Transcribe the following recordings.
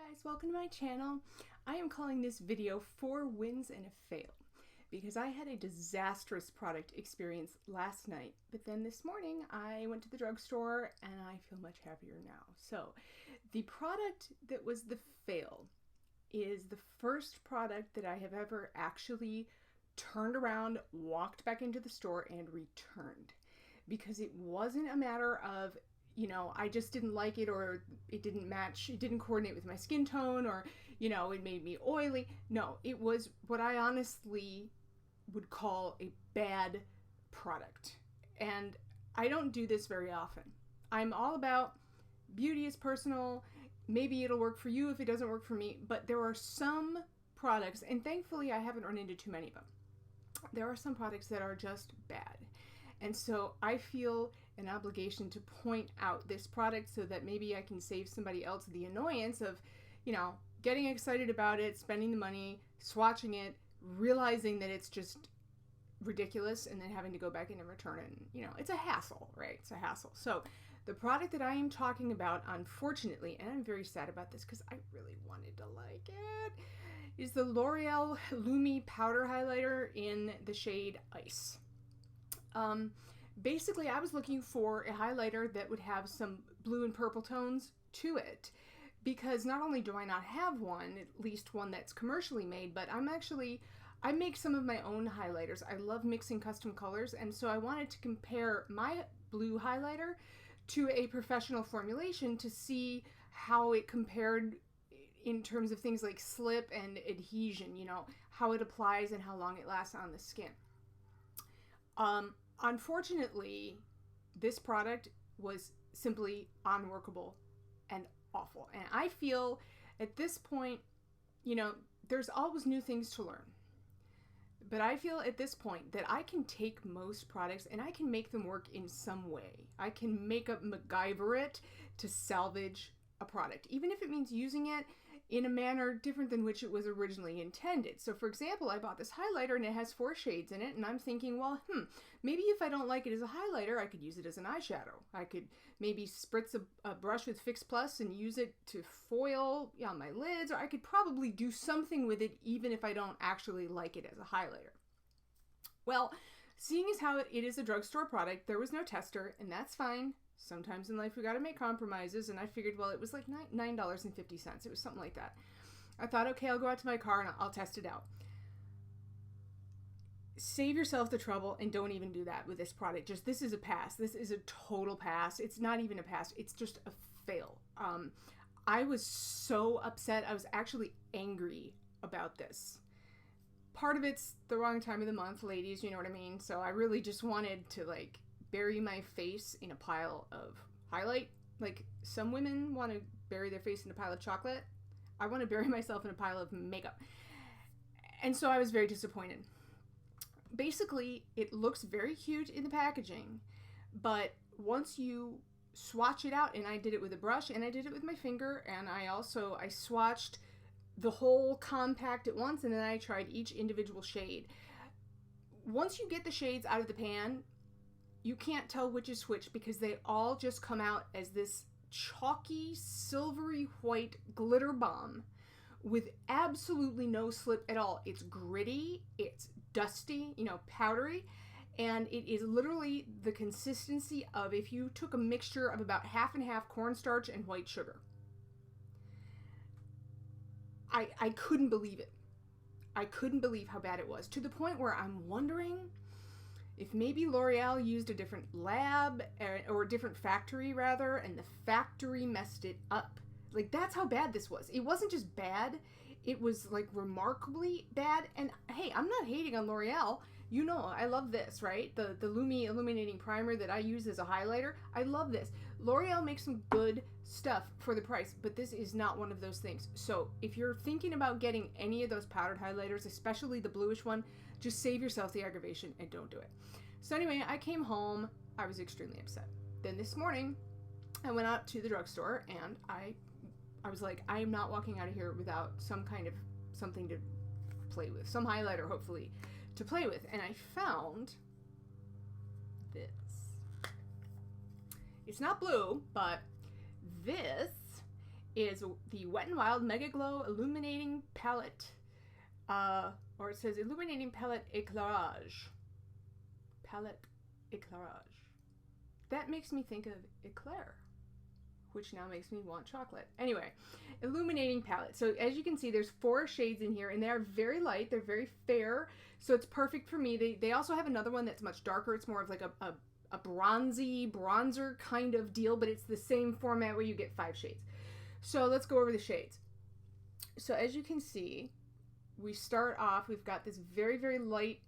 Guys, welcome to my channel. I am calling this video 4 wins and a fail because I had a disastrous product experience last night, but then this morning I went to the drugstore and I feel much happier now. So the product that was the fail is the first product that I have ever actually turned around, walked back into the store and returned, because it wasn't a matter of I just didn't like it, or it didn't match, it didn't coordinate with my skin tone, or, it made me oily. No, it was what I honestly would call a bad product. And I don't do this very often. I'm all about beauty is personal. Maybe it'll work for you if it doesn't work for me. But there are some products, and thankfully I haven't run into too many of them. There are some products that are just bad. And so I feel an obligation to point out this product so that maybe I can save somebody else the annoyance of, getting excited about it, spending the money, swatching it, realizing that it's just ridiculous, and then having to go back in and return it. And, it's a hassle, right? It's a hassle. So the product that I am talking about, unfortunately, and I'm very sad about this because I really wanted to like it, is the L'Oreal Lumi powder highlighter in the shade Ice. Basically, I was looking for a highlighter that would have some blue and purple tones to it, because not only do I not have one, at least one that's commercially made, but I make some of my own highlighters. I love mixing custom colors, and so I wanted to compare my blue highlighter to a professional formulation to see how it compared in terms of things like slip and adhesion, how it applies and how long it lasts on the skin. Unfortunately, this product was simply unworkable and awful. And I feel at this point, there's always new things to learn. But I feel at this point that I can take most products and I can make them work in some way. I can make up MacGyver it to salvage a product, even if it means using it in a manner different than which it was originally intended. So for example, I bought this highlighter and it has 4 shades in it, and I'm thinking, well, maybe if I don't like it as a highlighter, I could use it as an eyeshadow. I could maybe spritz a brush with Fix Plus and use it to foil on my lids, or I could probably do something with it even if I don't actually like it as a highlighter. Well, seeing as how it is a drugstore product, there was no tester, and that's fine. Sometimes in life we got to make compromises, and I figured, well, it was like $9.50. It was something like that. I thought, okay, I'll go out to my car and I'll test it out. Save yourself the trouble and don't even do that with this product. This is a pass. This is a total pass. It's not even a pass. It's just a fail. I was so upset. I was actually angry about this. Part of it's the wrong time of the month, ladies, you know what I mean? So I really just wanted to bury my face in a pile of highlight. Like some women want to bury their face in a pile of chocolate. I want to bury myself in a pile of makeup. And so I was very disappointed. Basically, it looks very cute in the packaging, but once you swatch it out, and I did it with a brush and I did it with my finger, and I swatched the whole compact at once, and then I tried each individual shade. Once you get the shades out of the pan, you can't tell which is which because they all just come out as this chalky, silvery white glitter bomb with absolutely no slip at all. It's gritty, it's dusty, powdery, and it is literally the consistency of if you took a mixture of about half and half cornstarch and white sugar. I couldn't believe it. I couldn't believe how bad it was, to the point where I'm wondering if maybe L'Oreal used a different lab, or a different factory rather, and the factory messed it up. That's how bad this was. It wasn't just bad, it was remarkably bad. And hey, I'm not hating on L'Oreal. I love this, right? The Lumi Illuminating Primer that I use as a highlighter. I love this. L'Oreal makes some good stuff for the price, but this is not one of those things. So if you're thinking about getting any of those powdered highlighters, especially the bluish one, just save yourself the aggravation and don't do it. So anyway, I came home. I was extremely upset. Then this morning, I went out to the drugstore and I was like, I am not walking out of here without some kind of something to play with. Some highlighter, hopefully, to play with. And I found this. It's not blue, but this is the Wet n Wild Mega Glow Illuminating Palette. Or it says Illuminating Palette Éclairage. Palette Éclairage. That makes me think of eclair, which now makes me want chocolate. Anyway, Illuminating Palette. So as you can see, there's 4 shades in here, and they're very light. They're very fair, so it's perfect for me. They also have another one that's much darker. It's more of like a bronzy, bronzer kind of deal, but it's the same format where you get 5 shades. So let's go over the shades. So as you can see, we start off, we've got this very, very light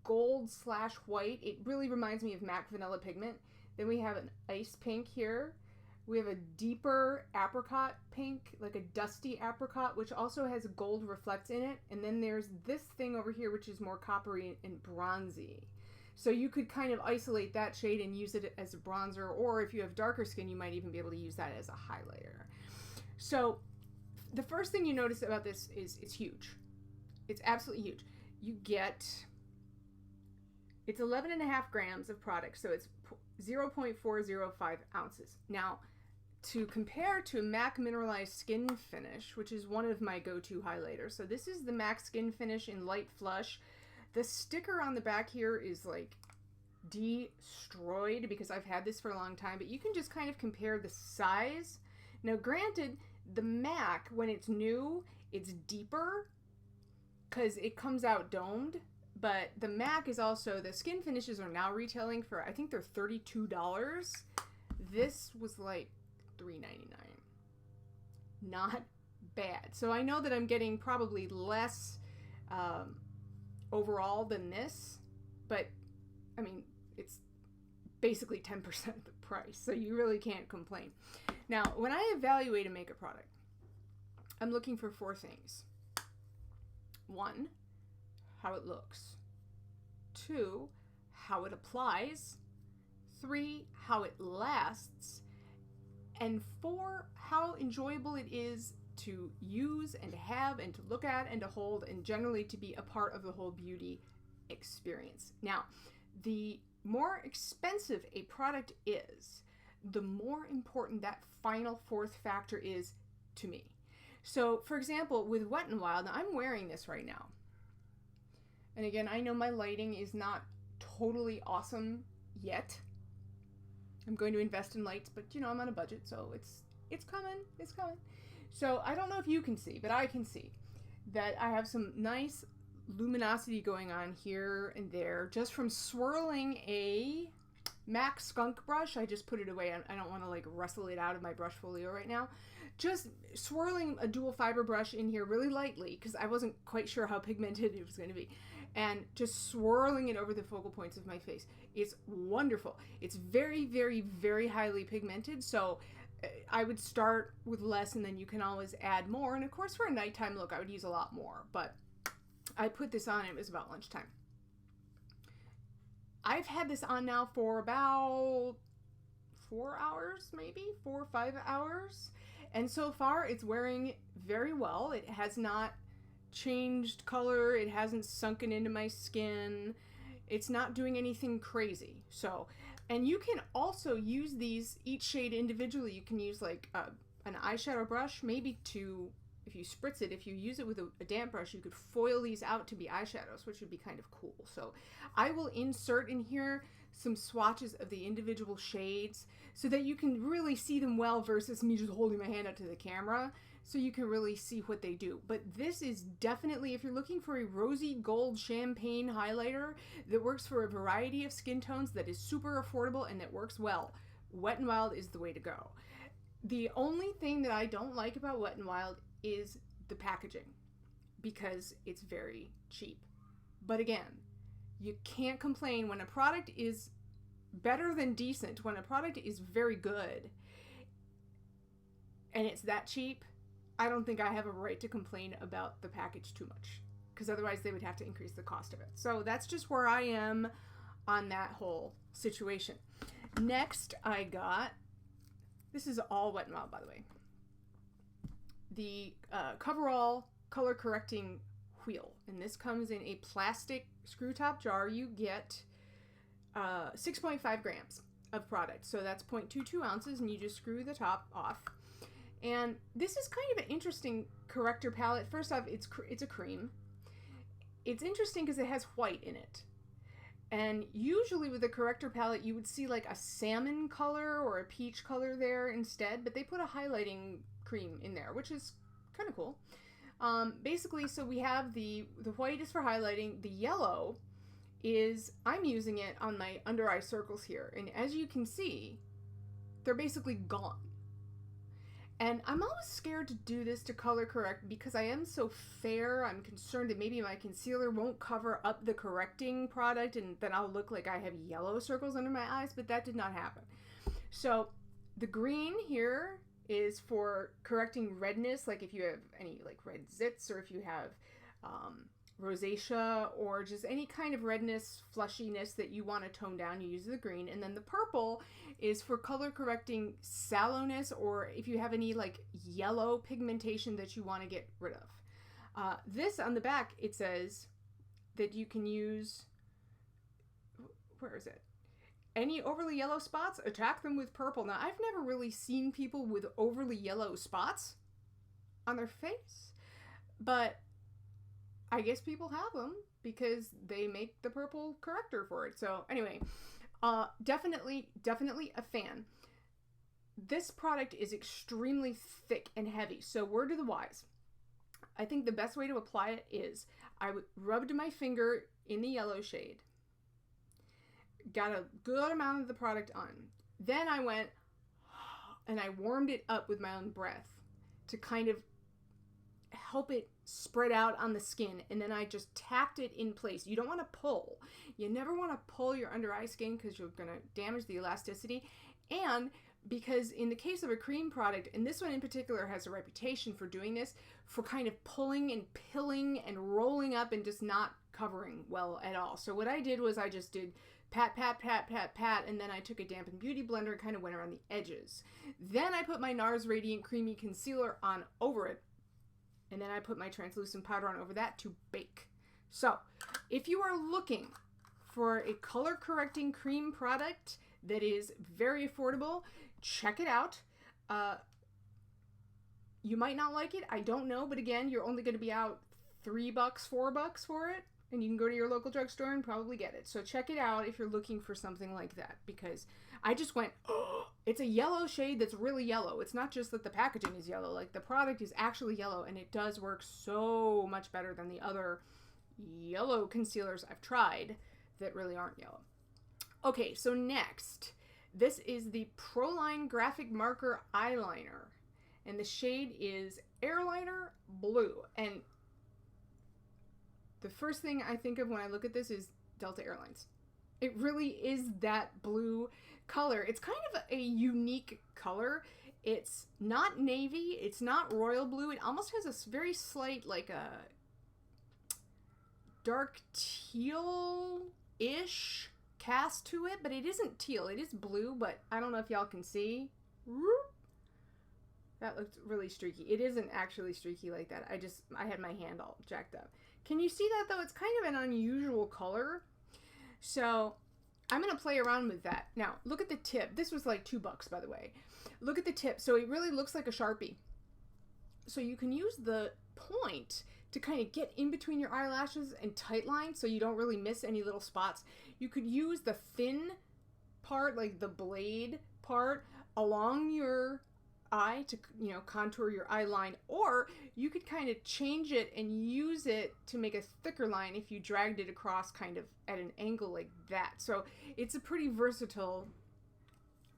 gold/white. It really reminds me of MAC Vanilla Pigment. Then we have an ice pink here. We have a deeper apricot pink, like a dusty apricot, which also has gold reflects in it. And then there's this thing over here, which is more coppery and bronzy. So you could kind of isolate that shade and use it as a bronzer, or if you have darker skin, you might even be able to use that as a highlighter. So the first thing you notice about this is it's huge. It's absolutely huge. You get, it's 11.5 grams of product, so it's 0.405 ounces. Now, to compare to MAC Mineralized Skin Finish, which is one of my go-to highlighters. So this is the MAC Skin Finish in Light Flush. The sticker on the back here is like destroyed because I've had this for a long time, but you can just kind of compare the size. Now, granted, the MAC, when it's new, it's deeper because it comes out domed, but the MAC is also, the skin finishes are now retailing for, I think they're $32. This was like $3.99. Not bad. So I know that I'm getting probably less overall than this, but I mean, it's basically 10% of the price, so you really can't complain. Now, when I evaluate a makeup product, I'm looking for 4 things. 1, how it looks. 2, how it applies. 3, how it lasts. And 4, how enjoyable it is to use and to have and to look at and to hold, and generally to be a part of the whole beauty experience. Now, the more expensive a product is, the more important that final 4th factor is to me. So, for example, with Wet n Wild, now I'm wearing this right now. And again, I know my lighting is not totally awesome yet. I'm going to invest in lights, but you know, I'm on a budget, so it's coming, it's coming. So I don't know if you can see, but I can see that I have some nice luminosity going on here and there just from swirling a MAC skunk brush. I just put it away. I don't want to like wrestle it out of my brush folio right now. Just swirling a dual fiber brush in here really lightly because I wasn't quite sure how pigmented it was going to be. And just swirling it over the focal points of my face. It's wonderful. It's very, very, very highly pigmented. So I would start with less and then you can always add more. And of course for a nighttime look, I would use a lot more. But I put this on, it was about lunchtime. I've had this on now for about 4 hours, maybe 4 or 5 hours. And so far it's wearing very well. It has not changed color. It hasn't sunken into my skin. It's not doing anything crazy. So, and you can also use these, each shade individually. You can use like an eyeshadow brush, maybe to, if you spritz it, if you use it with a damp brush, you could foil these out to be eyeshadows, which would be kind of cool. So I will insert in here some swatches of the individual shades so that you can really see them well versus me just holding my hand up to the camera. So you can really see what they do. But this is definitely, if you're looking for a rosy gold champagne highlighter that works for a variety of skin tones, that is super affordable and that works well, Wet n Wild is the way to go. The only thing that I don't like about Wet n Wild is the packaging, because it's very cheap. But again, you can't complain when a product is better than decent, when a product is very good and it's that cheap. I don't think I have a right to complain about the package too much, because otherwise they would have to increase the cost of it. So that's just where I am on that whole situation. Next, I got, this is all Wet n Wild, by the way, the Coverall color correcting wheel. And this comes in a plastic screw top jar. You get 6.5 grams of product. So that's 0.22 ounces, and you just screw the top off. And this is kind of an interesting corrector palette. First off, it's a cream. It's interesting because it has white in it. And usually with a corrector palette, you would see like a salmon color or a peach color there instead, but they put a highlighting cream in there, which is kind of cool. Basically, so we have the white is for highlighting. The yellow is, I'm using it on my under eye circles here. And as you can see, they're basically gone. And I'm always scared to do this to color correct because I am so fair. I'm concerned that maybe my concealer won't cover up the correcting product and then I'll look like I have yellow circles under my eyes, but that did not happen. So the green here is for correcting redness, like if you have any like red zits or if you have rosacea or just any kind of redness, flushiness that you want to tone down, you use the green. And then the purple is for color correcting sallowness or if you have any like yellow pigmentation that you want to get rid of. This on the back, it says that you can use, where is it? Any overly yellow spots, attack them with purple. Now, I've never really seen people with overly yellow spots on their face, but I guess people have them because they make the purple corrector for it. So anyway, definitely a fan. This product is extremely thick and heavy. So word to the wise. I think the best way to apply it is I rubbed my finger in the yellow shade, got a good amount of the product on. Then I went and I warmed it up with my own breath to kind of help it spread out on the skin, and then I just tapped it in place. You don't want to pull. You never want to pull your under eye skin because you're going to damage the elasticity, and because in the case of a cream product, and this one in particular has a reputation for doing this, for kind of pulling and pilling and rolling up and just not covering well at all. So what I did was I just did pat, pat, pat, pat, pat, and then I took a dampened beauty blender and kind of went around the edges. Then I put my NARS Radiant Creamy Concealer on over it, and then I put my translucent powder on over that to bake. So if you are looking for a color correcting cream product that is very affordable, check it out. You might not like it, I don't know, but again, you're only going to be out $3, $4 for it, and you can go to your local drugstore and probably get it. So check it out if you're looking for something like that, because I just went, oh, it's a yellow shade that's really yellow. It's not just that the packaging is yellow, like the product is actually yellow, and it does work so much better than the other yellow concealers I've tried that really aren't yellow. Okay, so next, this is the Proline Graphic Marker Eyeliner, and the shade is Airliner Blue. And the first thing I think of when I look at this is Delta Airlines. It really is that blue color. It's kind of a unique color. It's not navy. It's not royal blue. It almost has a very slight, like a dark teal-ish cast to it, but it isn't teal. It is blue, but I don't know if y'all can see. That looks really streaky. It isn't actually streaky like that. I had my hand all jacked up. Can you see that though? It's kind of an unusual color. So I'm going to play around with that. Now, look at the tip. This was like $2, by the way. Look at the tip. So it really looks like a Sharpie. So you can use the point to kind of get in between your eyelashes and tight line so you don't really miss any little spots. You could use the thin part, like the blade part, along your eye to, you know, contour your eye line, or you could kind of change it and use it to make a thicker line if you dragged it across kind of at an angle like that. So it's a pretty versatile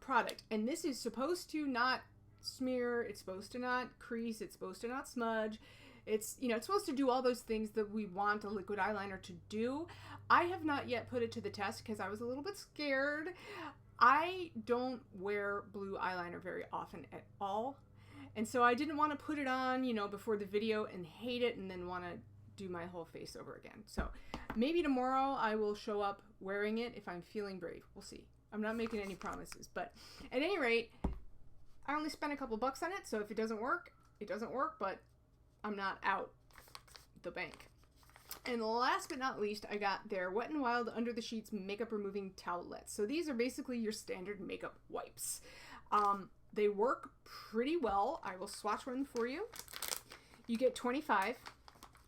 product, and this is supposed to not smear, it's supposed to not crease, it's supposed to not smudge. It's, you know, it's supposed to do all those things that we want a liquid eyeliner to do. I have not yet put it to the test because I was a little bit scared. I don't wear blue eyeliner very often at all, and so I didn't want to put it on, you know, before the video and hate it and then want to do my whole face over again. So maybe tomorrow I will show up wearing it if I'm feeling brave. We'll see. I'm not making any promises, but at any rate, I only spent a couple bucks on it, so if it doesn't work, it doesn't work, but I'm not out the bank. And last but not least, I got their Wet n Wild Under the Sheets makeup removing towelettes. So these are basically your standard makeup wipes. They work pretty well. I will swatch one for you. You get 25.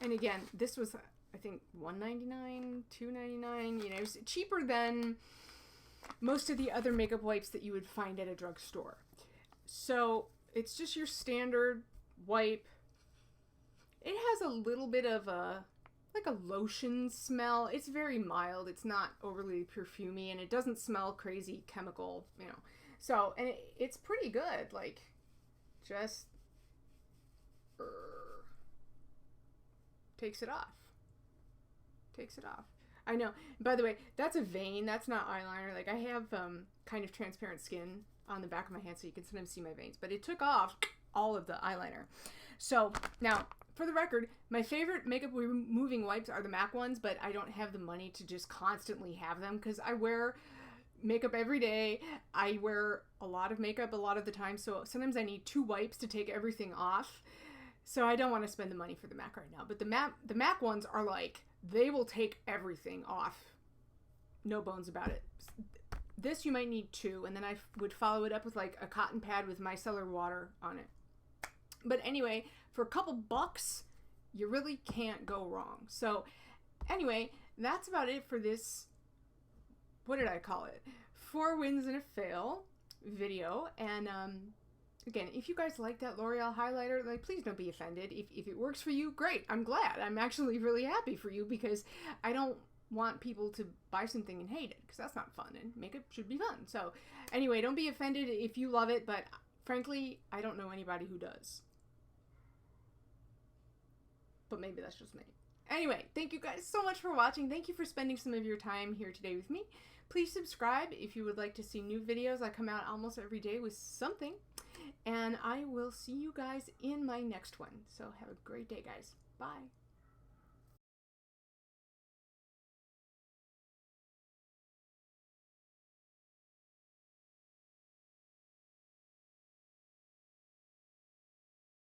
And again, this was, I think, $1.99, $2.99. You know, it's cheaper than most of the other makeup wipes that you would find at a drugstore. So it's just your standard wipe. It has a little bit of a, like a lotion smell. It's very mild. It's not overly perfumey, and it doesn't smell crazy chemical, you know. So, and it's pretty good. Like, just takes it off. Takes it off. I know. By the way, that's a vein. That's not eyeliner. Like, I have kind of transparent skin on the back of my hand, so you can sometimes see my veins. But it took off all of the eyeliner. So, now, for the record, my favorite makeup removing wipes are the MAC ones, but I don't have the money to just constantly have them because I wear makeup every day. I wear a lot of makeup a lot of the time, so sometimes I need 2 wipes to take everything off. So I don't want to spend the money for the MAC right now. But the MAC ones are like, they will take everything off. No bones about it. This you might need 2, and then I would follow it up with like a cotton pad with micellar water on it. But anyway, for a couple bucks, you really can't go wrong. So anyway, that's about it for this, what did I call it? 4 wins and a fail video. And again, if you guys like that L'Oreal highlighter, like, please don't be offended. If it works for you, great. I'm glad. I'm actually really happy for you because I don't want people to buy something and hate it because that's not fun, and makeup should be fun. So anyway, don't be offended if you love it, but frankly, I don't know anybody who does. But maybe that's just me. Anyway, thank you guys so much for watching. Thank you for spending some of your time here today with me. Please subscribe if you would like to see new videos. I come out almost every day with something. And I will see you guys in my next one. So have a great day, guys. Bye.